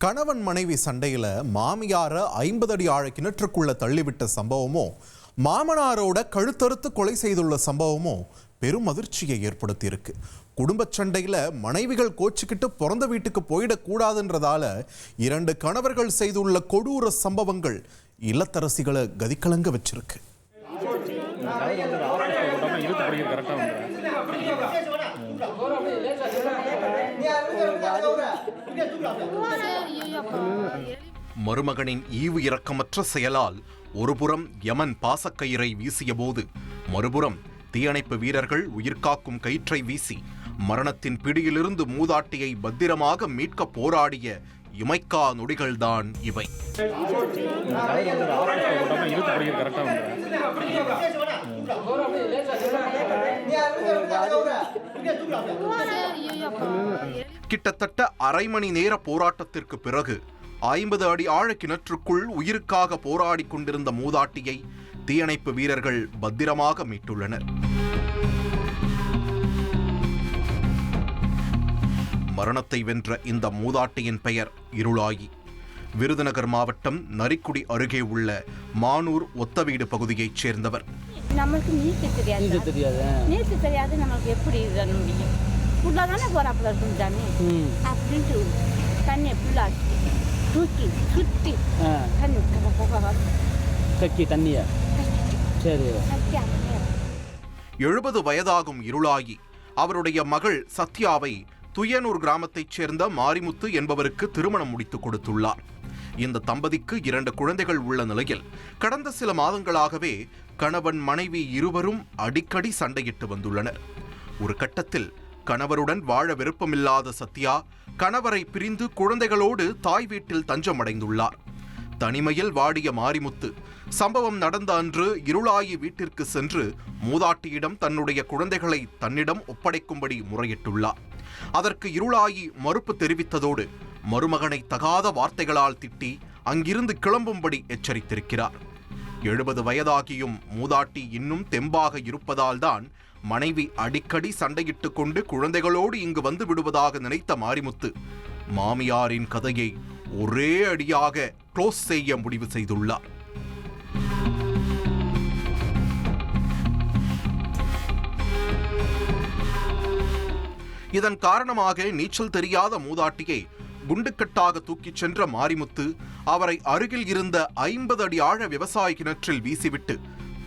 கணவன் மனைவி சண்டையில மாமியார 50 அடி ஆழ கிணற்றுக்குள்ள தள்ளிவிட்ட சம்பவமும் மாமனாரோட கழுத்தறுத்து கொலை செய்துள்ள சம்பவமும் பெரும் அதிர்ச்சியை ஏற்படுத்தி இருக்கு. குடும்ப சண்டையில மனைவிகள் கோச்சிக்கிட்டு பிறந்த வீட்டுக்கு போயிடக்கூடாதுன்றதால 2 கணவர்கள் செய்துள்ள கொடூர சம்பவங்கள் இல்லத்தரசிகளை கதிகலங்க வச்சிருக்கு. மருமகனின் ஈவு இரக்கமற்ற செயலால் ஒருபுறம் யமன் பாசக்கயிறை வீசிய போது மறுபுறம் தீயணைப்பு வீரர்கள் உயிர்காக்கும் கயிற்றை வீசி மரணத்தின் பிடியிலிருந்து மூதாட்டியை பத்திரமாக மீட்க போராடிய இமைக்கா நொடிகள்தான் இவை. கிட்டத்தட்ட அரை மணி நேர போராட்டத்திற்கு பிறகு 50 அடி ஆழ கிணற்றுக்குள் உயிருக்காக போராடி கொண்டிருந்த மூதாட்டியை தீயணைப்பு வீரர்கள் பத்திரமாக மீட்டுள்ளனர். மரணத்தை வென்ற இந்த மூதாட்டியின் பெயர் இருளாயி. விருதுநகர் மாவட்டம் நரிக்குடி அருகே உள்ள மானூர் ஒத்தவீடு பகுதியைச் சேர்ந்தவர். நமக்கு நீச்ச தெரியாது நமக்கு எப்படி முடியும் ஃபுல்லாக போறாப்புல இருக்கும் சாமி அப்படின்ட்டு தண்ணியை ஃபுல்லாக தூக்கி சுற்றி தண்ணியை 70 வயதாகும் இருளாயி அவருடைய மகள் சத்யாவை துயனூர் கிராமத்தைச் சேர்ந்த மாரிமுத்து என்பவருக்கு திருமணம் முடித்துக் கொடுத்துள்ளார். இந்த தம்பதிக்கு 2 குழந்தைகள் உள்ள நிலையில் கடந்த சில மாதங்களாகவே கணவன் மனைவி இருவரும் அடிக்கடி சண்டையிட்டு வந்துள்ளனர். ஒரு கட்டத்தில் கணவருடன் வாழ விருப்பமில்லாத சத்யா கணவரை பிரிந்து குழந்தைகளோடு தாய் வீட்டில் தஞ்சமடைந்துள்ளார். தனிமையில் வாடிய மாரிமுத்து சம்பவம் நடந்த அன்று இருளாயி வீட்டிற்கு சென்று மூதாட்டியிடம் தன்னுடைய குழந்தைகளை தன்னிடம் ஒப்படைக்கும்படி முறையிட்டுள்ளார். அதற்கு இருளாயி மறுப்பு தெரிவித்ததோடு மருமகனை தகாத வார்த்தைகளால் திட்டி அங்கிருந்து கிளம்பும்படி எச்சரித்திருக்கிறார். 70 வயதாகியும் மூதாட்டி இன்னும் தெம்பாக இருப்பதால் தான் மனைவி அடிக்கடி சண்டையிட்டுக் கொண்டு குழந்தைகளோடு இங்கு வந்து விடுவதாக நினைத்த மாரிமுத்து மாமியாரின் கதையை ஒரே அடியாக க்ளோஸ் செய்ய முடிவு செய்துள்ளார். இதன் காரணமாக நீச்சல் தெரியாத மூதாட்டியை குண்டுக்கட்டாக தூக்கிச் சென்ற மாரிமுத்து அவரை அருகில் இருந்த 50 அடி ஆழ விவசாய கிணற்றில் வீசிவிட்டு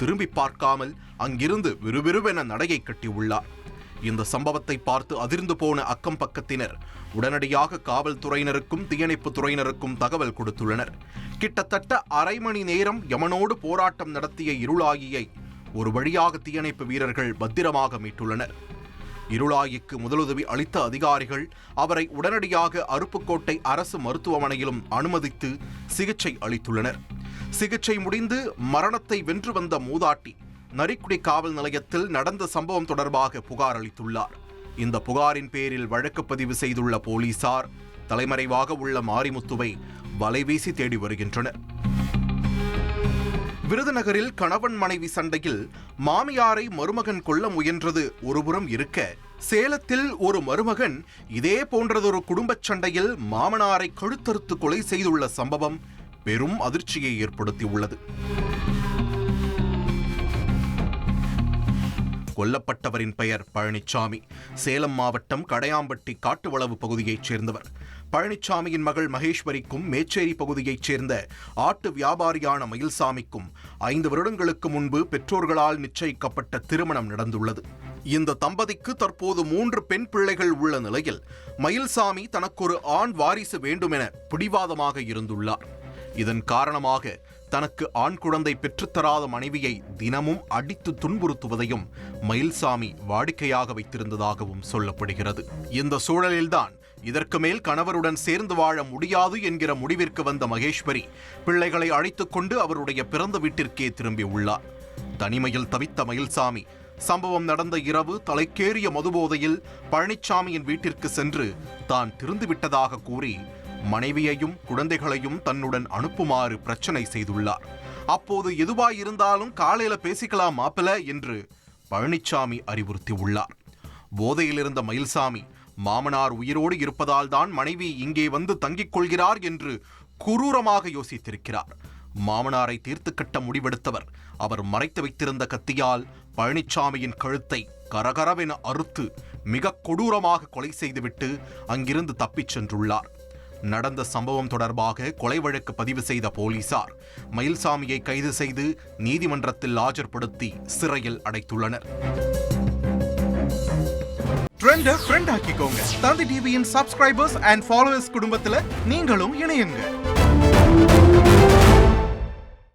திரும்பி பார்க்காமல் அங்கிருந்து விறுவிறுவென நடையை கட்டியுள்ளார். இந்த சம்பவத்தை பார்த்து அதிர்ந்து போன அக்கம் பக்கத்தினர் உடனடியாக காவல்துறையினருக்கும் தீயணைப்பு துறையினருக்கும் தகவல் கொடுத்துள்ளனர். கிட்டத்தட்ட அரை மணி நேரம் யமனோடு போராட்டம் நடத்திய இருளாயியை ஒரு வழியாக தீயணைப்பு வீரர்கள் பத்திரமாக மீட்டுள்ளனர். இருளாயிக்கு முதலுதவி அளித்த அதிகாரிகள் அவரை உடனடியாக அருப்புக்கோட்டை அரசு மருத்துவமனையிலும் அனுமதித்து சிகிச்சை அளித்துள்ளனர். சிகிச்சை முடிந்து மரணத்தை வென்று வந்த மூதாட்டி நரிக்குடி காவல் நிலையத்தில் நடந்த சம்பவம் தொடர்பாக புகார் அளித்துள்ளார். இந்த புகாரின் பேரில் வழக்கு பதிவு செய்துள்ள போலீசார் தலைமறைவாக உள்ள மாரிமுத்துவை வலைவீசி தேடி வருகின்றனர். விருதுநகரில் கணவன் மனைவி சண்டையில் மாமியாரை மருமகன் கொல்ல முயன்றது ஒருபுறம் இருக்க, சேலத்தில் ஒரு மருமகன் இதே போன்றதொரு குடும்பச் சண்டையில் மாமனாரை கழுத்தறுத்து கொலை செய்துள்ள சம்பவம் பெரும் அதிர்ச்சியை ஏற்படுத்தியுள்ளது. கொல்லப்பட்டவரின் பெயர் பழனிச்சாமி. சேலம் மாவட்டம் கடையாம்பட்டி காட்டுவளவு பகுதியைச் சேர்ந்தவர். பழனிச்சாமியின் மகள் மகேஸ்வரிக்கும் மேச்சேரி பகுதியைச் சேர்ந்த ஆட்டு வியாபாரியான மயில்சாமிக்கும் 5 வருடங்களுக்கு முன்பு பெற்றோர்களால் நிச்சயிக்கப்பட்ட திருமணம் நடந்துள்ளது. இந்த தம்பதிக்கு தற்போது 3 பெண் பிள்ளைகள் உள்ள நிலையில் மயில்சாமி தனக்கொரு ஆண் வாரிசு வேண்டுமென பிடிவாதமாக இருந்துள்ளார். இதன் காரணமாக தனக்கு ஆண் குழந்தை பெற்றுத்தராத மனைவியை தினமும் அடித்து துன்புறுத்துவதையும் மயில்சாமி வாடிக்கையாக வைத்திருந்ததாகவும் சொல்லப்படுகிறது. இந்த சூழலில்தான் இதற்கு மேல் கணவருடன் சேர்ந்து வாழ முடியாது என்கிற முடிவிற்கு வந்த மகேஸ்வரி பிள்ளைகளை அழைத்துக் கொண்டு அவருடைய பிறந்த வீட்டிற்கே திரும்பியுள்ளார். தனிமையில் தவித்த மயில்சாமி சம்பவம் நடந்த இரவு தலைக்கேறிய மதுபோதையில் பழனிச்சாமியின் வீட்டிற்கு சென்று தான் திருந்துவிட்டதாக கூறி மனைவியையும் குழந்தைகளையும் தன்னுடன் அனுப்புமாறு பிரச்சனை செய்துள்ளார். அப்போது எதுவாயிருந்தாலும் காலையில பேசிக்கலாம் மாப்பிள என்று பழனிச்சாமி அறிவுறுத்தி உள்ளார். போதையில் இருந்த மயில்சாமி மாமனார் உயிரோடு இருப்பதால் தான் மனைவி இங்கே வந்து தங்கிக் கொள்கிறார் என்று குரூரமாக யோசித்திருக்கிறார். மாமனாரை தீர்த்து கட்ட முடிவெடுத்தவர் அவர் மறைத்து வைத்திருந்த கத்தியால் பழனிச்சாமியின் கழுத்தை கரகரவென அறுத்து மிக கொடூரமாக கொலை செய்துவிட்டு அங்கிருந்து தப்பிச் சென்றுள்ளார். நடந்த சம்பவம் தொடர்பாக கொலை வழக்கு பதிவு செய்த போலீசார் மயில்சாமியை கைது செய்து நீதிமன்றத்தில் ஆஜர்படுத்தி சிறையில் அடைத்துள்ளனர். ட்ரெண்டை ஃப்ரெண்ட் ஆக்கிக்கோங்க. தந்தி டிவியின் சப்ஸ்கிரைபர்ஸ் அண்ட் ஃபாலோவர்ஸ் குடும்பத்தில் நீங்களும் இணையுங்க.